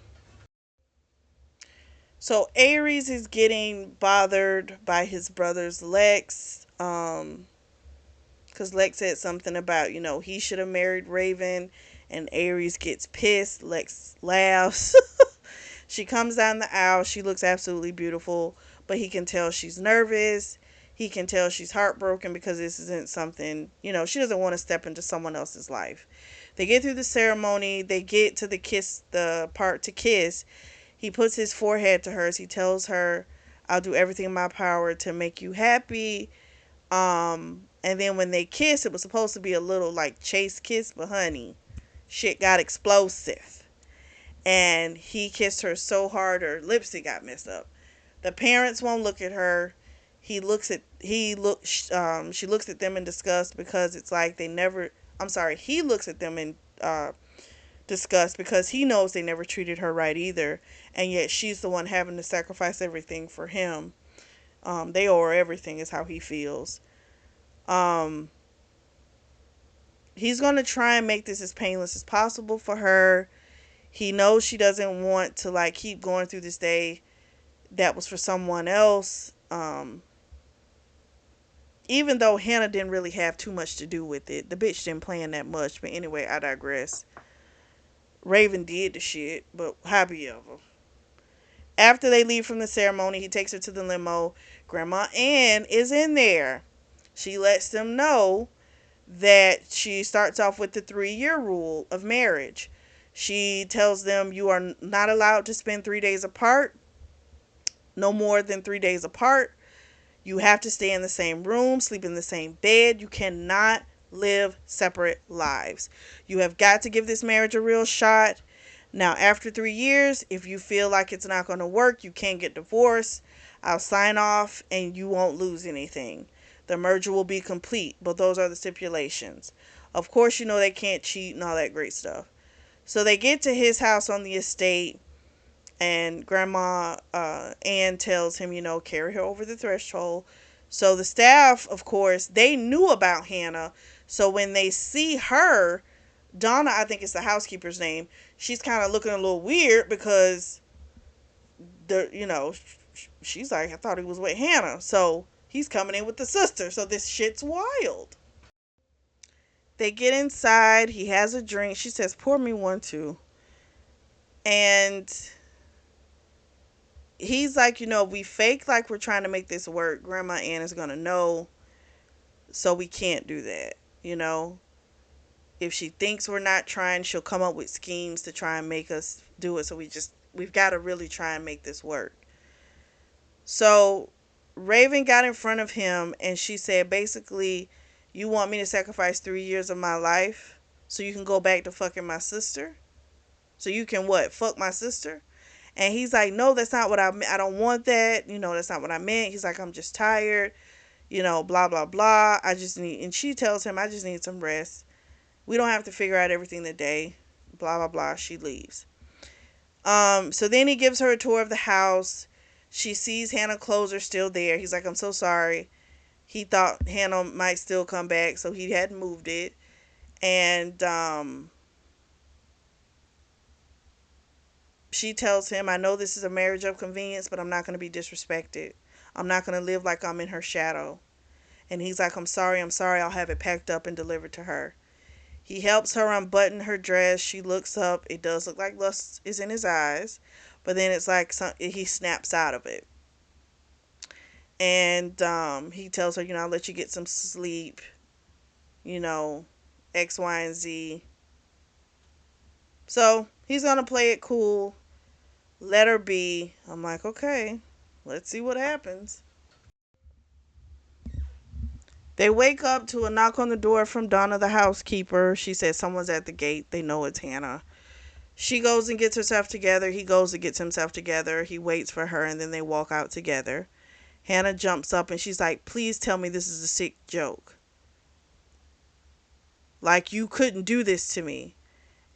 So Aries is getting bothered by his brother's Lex. Because Lex said something about, he should have married Raven And Aries gets pissed. Lex laughs. She comes down the aisle. She looks absolutely beautiful, but he can tell she's nervous. He can tell she's heartbroken because this isn't something, she doesn't want to step into someone else's life. They get through the ceremony. They get to the part to kiss. He puts his forehead to hers. He tells her, I'll do everything in my power to make you happy. And then when they kiss, it was supposed to be a little like chase kiss, but honey, shit got explosive. And he kissed her so hard her lipstick got messed up. The parents won't look at her. She looks at them in disgust because it's like they never. I'm sorry. He looks at them in disgust because he knows they never treated her right either, and yet she's the one having to sacrifice everything for him. They owe her everything, is how he feels. Um, he's gonna try and make this as painless as possible for her. He knows she doesn't want to like keep going through this day that was for someone else. Even though Hannah didn't really have too much to do with it, the bitch didn't plan that much. But anyway, I digress. Raven did the shit, but happy ever. After they leave from the ceremony, he takes her to the limo. Grandma Ann is in there. She lets them know that she starts off with the 3-year rule of marriage. She tells them you are not allowed to spend 3 days apart, no more than 3 days apart. You have to stay in the same room, sleep in the same bed. You cannot live separate lives. You have got to give this marriage a real shot. Now, after 3 years, if you feel like it's not going to work, you can't get divorced. I'll sign off and you won't lose anything. The merger will be complete, but those are the stipulations. Of course, they can't cheat and all that great stuff. So they get to his house on the estate, and Grandma Ann tells him, carry her over the threshold. So the staff, of course, they knew about Hannah. So when they see her, Donna, I think it's the housekeeper's name, she's kind of looking a little weird because she's like, I thought he was with Hannah. So he's coming in with the sister. So this shit's wild. They get inside. He has a drink. She says, pour me one too. And he's like, we fake like we're trying to make this work. Grandma Ann is going to know. So we can't do that. If she thinks we're not trying, she'll come up with schemes to try and make us do it. So we've got to really try and make this work. So Raven got in front of him and she said, basically, you want me to sacrifice 3 years of my life so you can go back to fucking my sister? So you can what? Fuck my sister? And he's like, no, that's not what I meant. I don't want that. That's not what I meant. He's like, I'm just tired. Blah, blah, blah. And she tells him, I just need some rest. We don't have to figure out everything today. Blah, blah, blah. She leaves. So then he gives her a tour of the house. She sees Hannah's clothes are still there. He's like, I'm so sorry. He thought Hannah might still come back, so he hadn't moved it. And she tells him, I know this is a marriage of convenience, but I'm not going to be disrespected. I'm not going to live like I'm in her shadow. And he's like, I'm sorry. I'll have it packed up and delivered to her. He helps her unbutton her dress. She looks up. It does look like lust is in his eyes. But then it's like he snaps out of it. And he tells her, I'll let you get some sleep. X, Y, and Z. So he's going to play it cool. Let her be. I'm like, okay, let's see what happens. They wake up to a knock on the door from Donna, the housekeeper. She says someone's at the gate. They know it's Hannah. She goes and gets herself together. He goes and gets himself together. He waits for her, and then they walk out together. Hannah jumps up, and she's like, please tell me this is a sick joke. Like, you couldn't do this to me.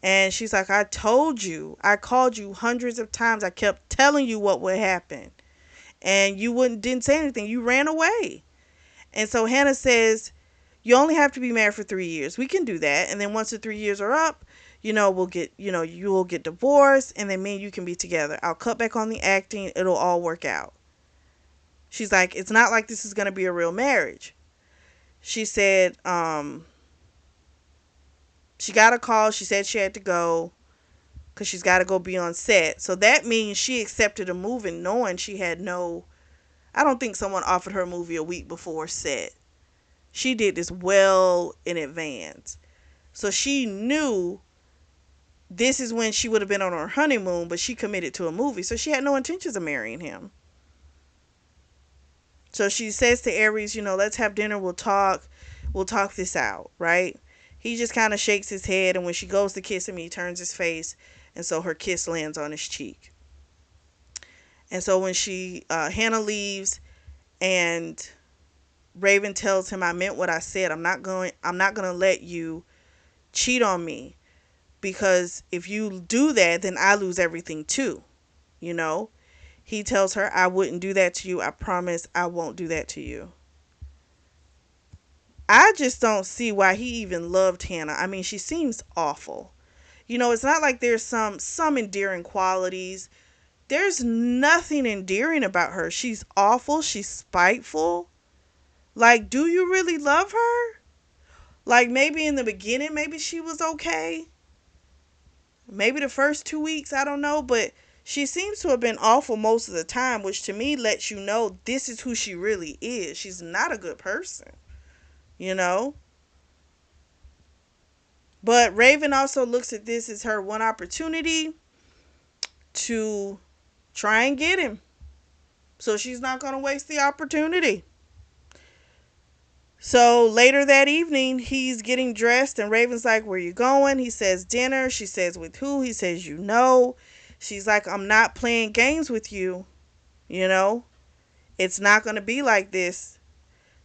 And she's like, I told you. I called you hundreds of times. I kept telling you what would happen. And you didn't say anything. You ran away. And so Hannah says, you only have to be married for 3 years. We can do that. And then once the 3 years are up, you will get divorced. And then me and you can be together. I'll cut back on the acting. It'll all work out. She's like, it's not like this is going to be a real marriage. She said, She got a call. She said she had to go because she's got to go be on set. So that means she accepted a movie knowing she had no. I don't think someone offered her a movie a week before set. She did this well in advance. So she knew this is when she would have been on her honeymoon, but she committed to a movie. So she had no intentions of marrying him. So she says to Aries, let's have dinner. We'll talk. We'll talk this out, right? He just kind of shakes his head. And when she goes to kiss him, he turns his face. And so her kiss lands on his cheek. And so when Hannah leaves and Raven tells him, I meant what I said. I'm not going to let you cheat on me, because if you do that, then I lose everything too. You know, he tells her, I wouldn't do that to you. I promise I won't do that to you. I just don't see why he even loved Hannah. I mean, she seems awful. It's not like there's some endearing qualities. There's nothing endearing about her. She's awful. She's spiteful. Like, do you really love her? Like, maybe in the beginning, maybe she was okay. Maybe the first 2 weeks, I don't know. But she seems to have been awful most of the time, which to me lets you know this is who she really is. She's not a good person, you know? But Raven also looks at this as her one opportunity to try and get him. So she's not going to waste the opportunity. So later that evening, he's getting dressed and Raven's like, where you going? He says dinner. She says with who? He says, you know. She's like, I'm not playing games with you. You know, it's not going to be like this.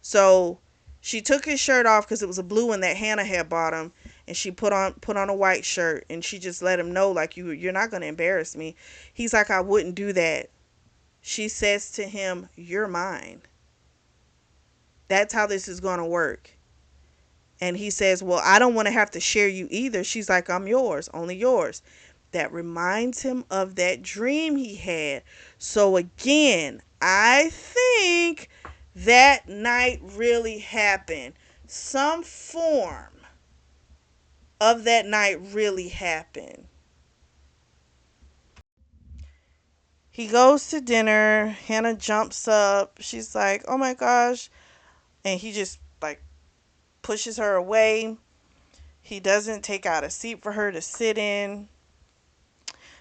So she took his shirt off because it was a blue one that Hannah had bought him. And she put on a white shirt and she just let him know, like, you're not going to embarrass me. He's like, I wouldn't do that. She says to him, you're mine. That's how this is going to work. And he says, well, I don't want to have to share you either. She's like, I'm yours, only yours. That reminds him of that dream he had. So again, I think that night really happened. Some form of that night really happened. He goes to dinner. Hannah jumps up. She's like, oh my gosh. And he just like pushes her away. He doesn't take out a seat for her to sit in.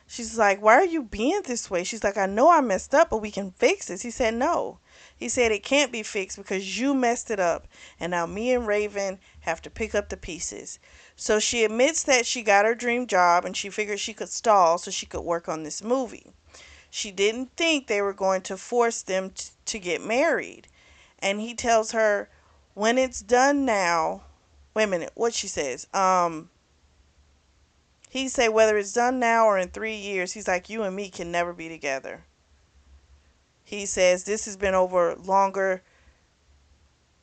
She's like, why are you being this way? She's like, I know I messed up, but we can fix this. He said, no. He said, it can't be fixed because you messed it up. And now me and Raven have to pick up the pieces. So she admits that she got her dream job and she figured she could stall so she could work on this movie. She didn't think they were going to force them to get married. And he tells her, when it's done now, wait a minute, what she says, he say whether it's done now or in 3 years, he's like, you and me can never be together. He says this has been over longer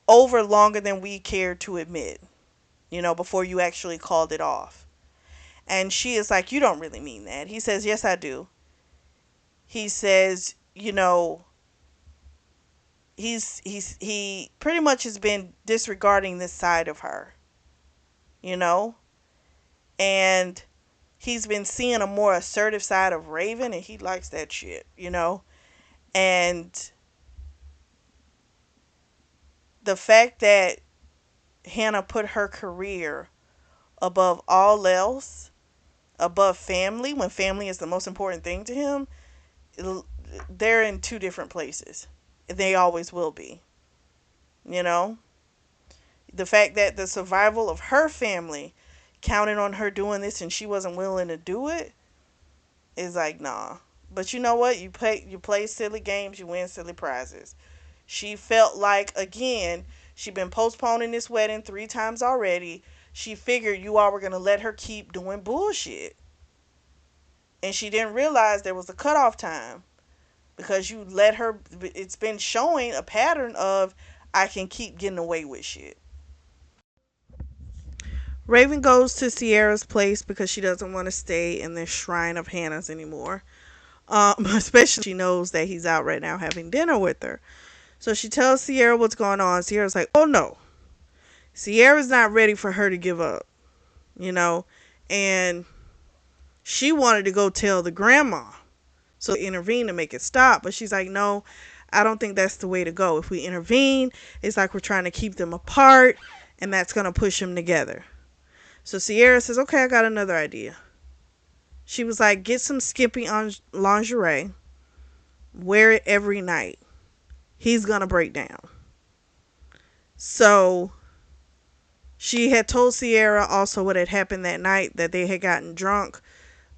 than we care to admit, before you actually called it off. And she is like, you don't really mean that. He says, yes, I do. He says, he pretty much has been disregarding this side of her, and he's been seeing a more assertive side of Raven, and he likes that shit. And the fact that Hannah put her career above all else, above family, when family is the most important thing to him, they're in two different places. They always will be. You know? The fact that the survival of her family counted on her doing this and she wasn't willing to do it is like, nah. But you know what? You play silly games, you win silly prizes. She felt like, again, she'd been postponing this wedding 3 times already. She figured you all were going to let her keep doing bullshit. And she didn't realize there was a cutoff time. Because you let her, it's been showing a pattern of, I can keep getting away with shit. Raven goes to Sierra's place because she doesn't want to stay in this shrine of Hannah's anymore. Especially she knows that he's out right now having dinner with her. So she tells Sierra what's going on. Sierra's like, oh no. Sierra's not ready for her to give up. you know, and she wanted to go tell the grandma so they intervene to make it stop. But she's like, no, I don't think that's the way to go. If we intervene, it's like we're trying to keep them apart, and that's going to push them together. So Sierra says, okay, I got another idea. She was like, get some Skippy on lingerie, wear it every night. He's going to break down. So she had told Sierra also what had happened that night, that they had gotten drunk,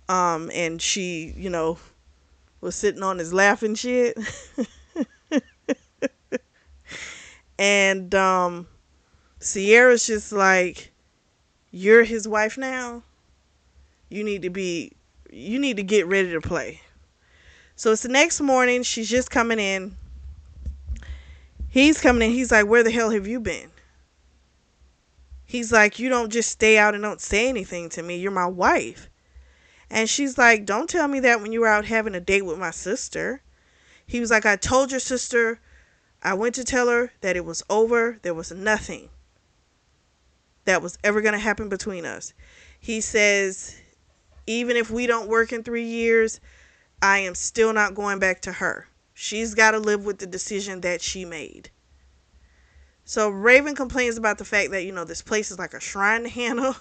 and she, was sitting on his lap and shit. And Sierra's just like, you're his wife now. You need to get ready to play. So it's the next morning. She's just coming in. He's coming in. He's like, where the hell have you been? He's like, you don't just stay out and don't say anything to me. You're my wife. And she's like, don't tell me that when you were out having a date with my sister. He was like, I told your sister, I went to tell her that it was over. There was nothing that was ever going to happen between us. He says, even if we don't work in 3 years, I am still not going back to her. She's got to live with the decision that she made. So Raven complains about the fact that, this place is like a shrine to Hannah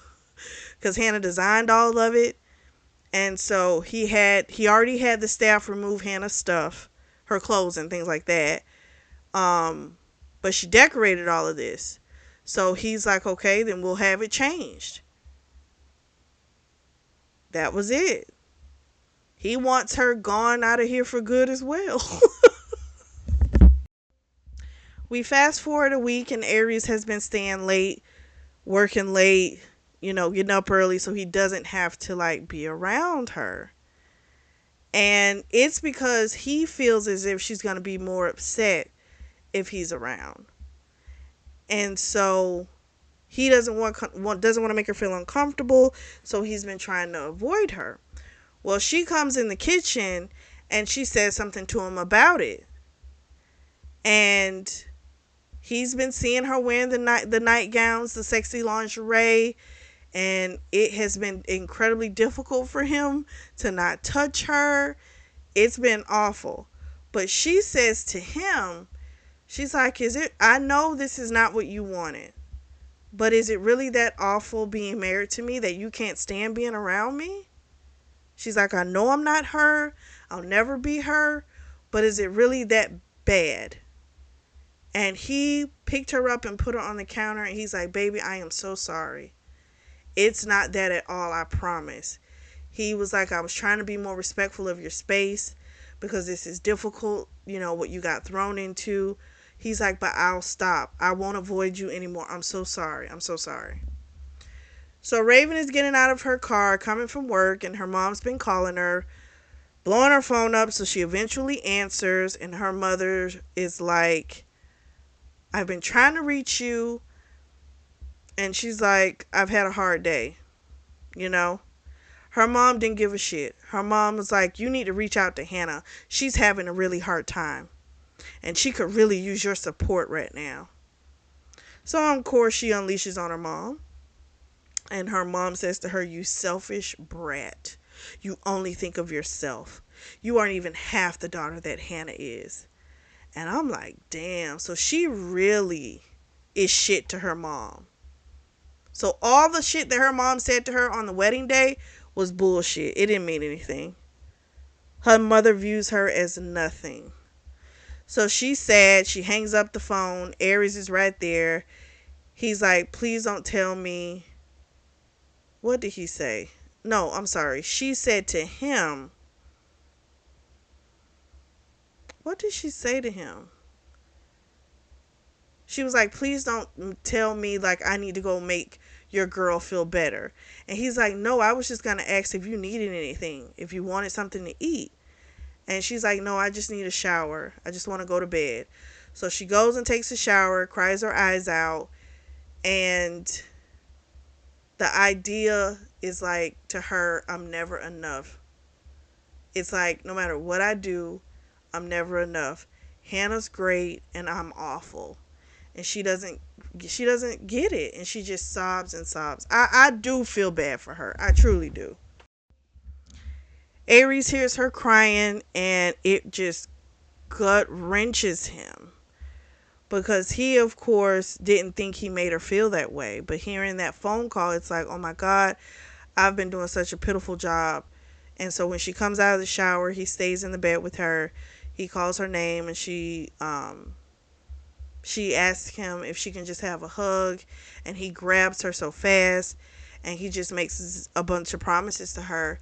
because Hannah designed all of it. And so he already had the staff remove Hannah's stuff, her clothes and things like that. But she decorated all of this. So he's like, okay, then we'll have it changed. That was it. He wants her gone out of here for good as well. We fast forward a week and Aries has been staying late, working late, getting up early so he doesn't have to be around her. And it's because he feels as if she's going to be more upset if he's around. And so he doesn't want to make her feel uncomfortable, so he's been trying to avoid her. Well, she comes in the kitchen and she says something to him about it. And he's been seeing her wearing the nightgowns, the sexy lingerie, and it has been incredibly difficult for him to not touch her. It's been awful. But she says to him, she's like, I know this is not what you wanted, but is it really that awful being married to me that you can't stand being around me? She's like, I know I'm not her. I'll never be her. But is it really that bad? And he picked her up and put her on the counter. And he's like, baby, I am so sorry. It's not that at all, I promise. He was like, I was trying to be more respectful of your space because this is difficult, what you got thrown into. He's like, but I'll stop. I won't avoid you anymore. I'm so sorry. I'm so sorry. So Raven is getting out of her car, coming from work, and her mom's been calling her, blowing her phone up, so she eventually answers, and her mother is like, I've been trying to reach you, and she's like, I've had a hard day, Her mom didn't give a shit. Her mom was like, you need to reach out to Hannah. She's having a really hard time, and she could really use your support right now. So, of course, she unleashes on her mom. And her mom says to her, you selfish brat. You only think of yourself. You aren't even half the daughter that Hannah is. And I'm like, damn. So she really is shit to her mom. So all the shit that her mom said to her on the wedding day was bullshit. It didn't mean anything. Her mother views her as nothing. So she's sad. She hangs up the phone. Aries is right there. He's like, please don't tell me. What did he say? No, I'm sorry. She said to him. What did she say to him? She was like, please don't tell me I need to go make your girl feel better. And he's like, no, I was just going to ask if you needed anything, if you wanted something to eat. And she's like, no, I just need a shower. I just want to go to bed. So she goes and takes a shower, cries her eyes out, and the idea is to her, I'm never enough. It's like, no matter what I do, I'm never enough. Hannah's great and I'm awful. And she doesn't she doesn't get it, and she just sobs and sobs. I do feel bad for her. I truly do. Aries hears her crying, and it just gut wrenches him because he, of course, didn't think he made her feel that way. But hearing that phone call, it's like, oh my God, I've been doing such a pitiful job. And so when she comes out of the shower, he stays in the bed with her. He calls her name, and she asks him if she can just have a hug, and he grabs her so fast, and he just makes a bunch of promises to her.